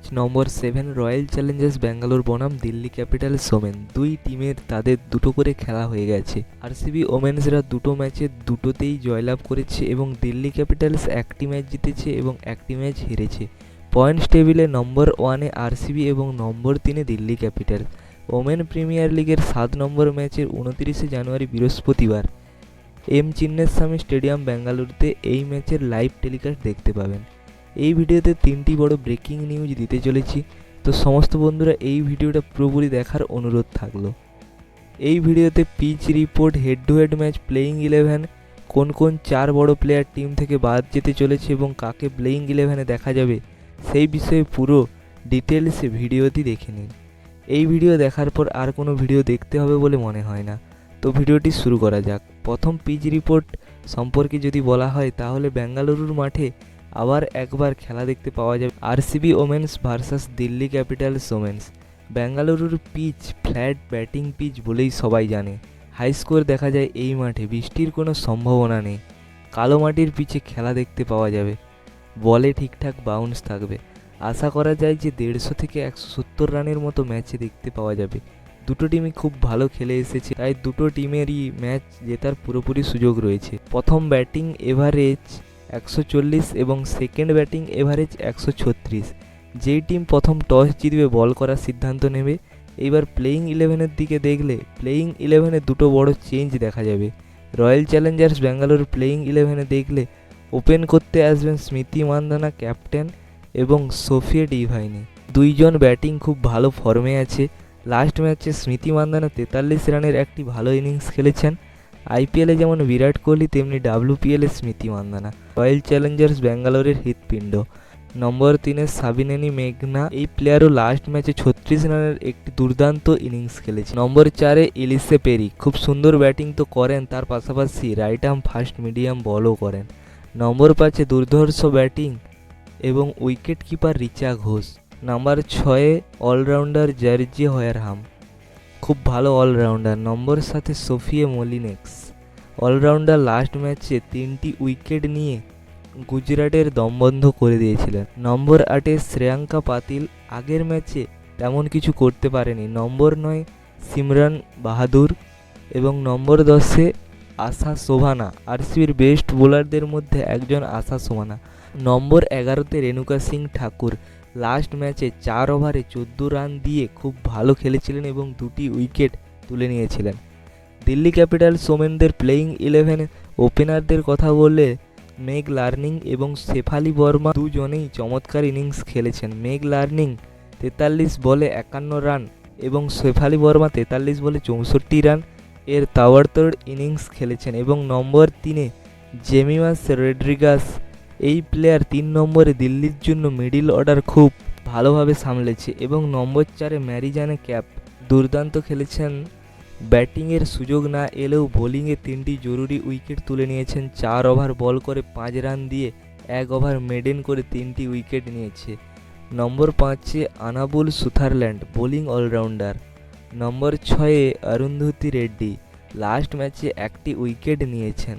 Match নম্বর 7 royal Challengers Bangalore বনাম Delhi Capitals women. দুই টিমের তাদের দুটো করে খেলা হয়ে গেছে। আরসিবি ওমেন্সরা দুটো ম্যাচে দুটোতেই জয়লাভ করেছে এবং দিল্লি ক্যাপিটালস একটি ম্যাচ জিতেছে এবং একটি ম্যাচ হেরেছে। পয়েন্টস টেবিলে নম্বর 1-এ আরসিবি এবং নম্বর 3-এ দিল্লি ক্যাপিটালস। ওমেন প্রিমিয়ার লিগের 7 নম্বর ম্যাচের 29শে জানুয়ারি বৃহস্পতিবার এম চিন্নাস্বামী স্টেডিয়াম বেঙ্গালুরুতে এই ম্যাচের লাইভ টেলিকাস্ট দেখতে পাবেন। এই ভিডিওতে 3টি বড় ব্রেকিং নিউজ দিতে চলেছি, তো সমস্ত বন্ধুরা এই ভিডিওটা পুরোপুরি দেখার অনুরোধ থাকলো। এই ভিডিওতে pitch report, head to head match, playing 11, কোন কোন 4 বড় প্লেয়ার টিম থেকে বাদ যেতে চলেছে এবং কাকে প্লেয়িং 11-এ দেখা যাবে সেই বিষয়ে পুরো ডিটেলসে ভিডিওটি দেখে নিন। এই ভিডিও দেখার পর আর কোনো ভিডিও দেখতে হবে বলে মনে হয় না, তো ভিডিওটি শুরু করা যাক। প্রথম পিচ রিপোর্ট সম্পর্কে যদি বলা হয় তাহলে বেঙ্গালুরুর মাঠে আবার একবার খেলা দেখতে পাওয়া যাবে RCB women's versus Delhi Capitals women's. বেঙ্গালুরুর পিচ ফ্ল্যাট ব্যাটিং পিচ বলেই সবাই জানে। হাই স্কোর দেখা যায় এই মাঠে, বৃষ্টির কোনো সম্ভাবনা নেই। কালো মাটির পিচে খেলা দেখতে পাওয়া যাবে, বলে ঠিকঠাক বাউন্স থাকবে। আশা করা যায় যে 150 থেকে 170 রানের মতো ম্যাচে দেখতে পাওয়া যাবে। দুটো টিমই খুব ভালো খেলে এসেছে, তাই দুটো টিমেরই ম্যাচ জেতার পুরোপুরি সুযোগ রয়েছে। প্রথম ব্যাটিং এভারেজ 140 এবং সেকেন্ড ব্যাটিং এভারেজ 136। যেই টিম প্রথম টস জিতবে বল করার সিদ্ধান্ত নেবে। এইবার প্লেয়িং 11-এর দিকে দেখলে প্লেয়িং 11-এ দুটো বড় চেঞ্জ দেখা যাবে। রয়্যাল চ্যালেঞ্জার্স ব্যাঙ্গালোর প্লেয়িং 11-এ দেখলে ওপেন করতে আসবেন স্মৃতি মান্ধানা ক্যাপ্টেন এবং সোফিয়া ডিভাইনে। দুইজন ব্যাটিং খুব ভালো ফর্মে আছে। লাস্ট ম্যাচে স্মৃতি মান্ধানা 43 রানের একটি ভালো ইনিংস খেলেছেন। আইপিএলে যেমন বিরাট কোহলি তেমনি ডাব্লিউপিএলে স্মৃতি মান্ধানা। রয়্যাল চ্যালেঞ্জার্স ব্যাঙ্গালোরের হৃৎপিণ্ড। নম্বর 3-এ সাবিনেনি মেঘনা, এই প্লেয়ারও লাস্ট ম্যাচে 36 রানের একটি দুর্দান্ত ইনিংস খেলেছে। নম্বর 4-এ ইলিসে পেরি, খুব সুন্দর ব্যাটিং তো করেন, তার পাশাপাশি রাইট আর্ম ফাস্ট মিডিয়াম বলও করেন। নম্বর 5-এ দুর্ধর্ষ ব্যাটিং এবং wicket keeper Richa Ghosh. Number 6-এ অলরাউন্ডার জার্জি হোয়ারহাম, খুব ভালো অলরাউন্ডার। নম্বর 7-এ সোফিয়া মলিনেক্স, অলরাউন্ডার, লাস্ট ম্যাচে 3টি উইকেট নিয়ে গুজরাটের দমবন্ধ করে দিয়েছিলেন। নম্বর 8-এ শ্রেয়াঙ্কা পাতিল, আগের ম্যাচে তেমন কিছু করতে পারেনি। নম্বর 9 সিমরান বাহাদুর এবং নম্বর 10-এ আশা শোভানা, আরসিবির বেস্ট বোলারদের মধ্যে একজন আশা শোভানা। নম্বর 11-তে রেণুকা সিং ঠাকুর, লাস্ট ম্যাচে 4 ওভারে 14 রান দিয়ে খুব ভালো খেলেছিলেন এবং 2টি উইকেট তুলে নিয়েছিলেন। দিল্লি ক্যাপিটালস ওমেনদের প্লেয়িং 11 ওপেনারদের কথা বললে মেগ লার্নিং এবং শেফালি বর্মা দুজনেই চমৎকার ইনিংস খেলেছেন। মেগ লার্নিং 43 বলে 51 রান এবং শেফালি বর্মা 43 বলে 64 রান এর তাওয়ারতোড় ইনিংস খেলেছেন। এবং নম্বর 3-এ জেমিমাস রড্রিগাস, এই প্লেয়ার 3 নম্বরে দিল্লির জন্য মিডিল অর্ডার খুব ভালোভাবে সামলেছে। এবং নম্বর 4-এ ম্যারিজানে ক্যাপ, দুর্দান্ত খেলেছেন। ব্যাটিংয়ের সুযোগ না এলেও বোলিংয়ে 3টি জরুরি উইকেট তুলে নিয়েছেন। 4 ওভার বল করে 5 রান দিয়ে 1 ওভার মেডেন করে 3টি উইকেট নিয়েছে। নম্বর 5-এ আনাবুল সুথারল্যান্ড, বোলিং অলরাউন্ডার। নম্বর 6-এ অরুন্ধতী রেড্ডি, লাস্ট ম্যাচে 1টি উইকেট নিয়েছেন।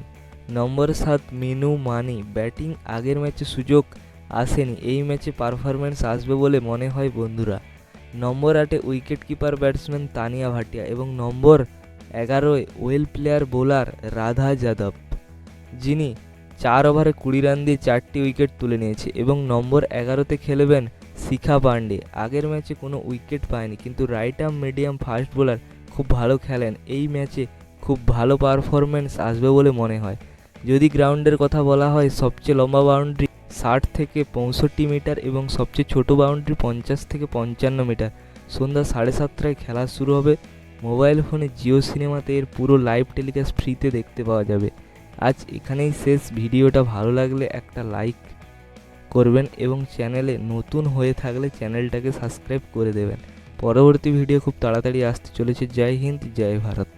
নম্বর 7 মিনু মানি, ব্যাটিং আগের ম্যাচে সুযোগ আসেনি, এই ম্যাচে পারফরম্যান্স আসবে বলে মনে হয় বন্ধুরা। নম্বর 8-এ wicket keeper batsman Tania Bhatia এবং নম্বর 11-এ well player bowler Radha Yadav, যিনি 4 ওভারে 20 রান দিয়ে 4টি উইকেট তুলে নিয়েছে। এবং নম্বর 11-তে খেলবেন শিখা পান্ডে, আগের ম্যাচে কোনো উইকেট পায়নি কিন্তু right arm medium fast bowler, খুব ভালো খেলেন। এই ম্যাচে খুব ভালো পারফরম্যান্স আসবে বলে মনে হয়। যদি গ্রাউন্ডের কথা বলা হয়, সবচেয়ে লম্বা বাউন্ডারি 60 থেকে 65 মিটার এবং সবচেয়ে ছোট বাউন্ডারি 50 থেকে 55 মিটার। সন্ধ্যা 7:30টায় খেলা শুরু হবে। মোবাইল ফোনে জিও সিনেমাতে এর পুরো লাইভ টেলিকাস্ট ফ্রিতে দেখতে পাওয়া যাবে। আজ এখানেই শেষ। ভিডিওটা ভালো লাগলে একটা লাইক করবেন এবং চ্যানেলে নতুন হয়ে থাকলে চ্যানেলটাকে সাবস্ক্রাইব করে দেবেন। পরবর্তী ভিডিও খুব তাড়াতাড়ি আসতে চলেছে। জয় হিন্দ, জয় ভারত।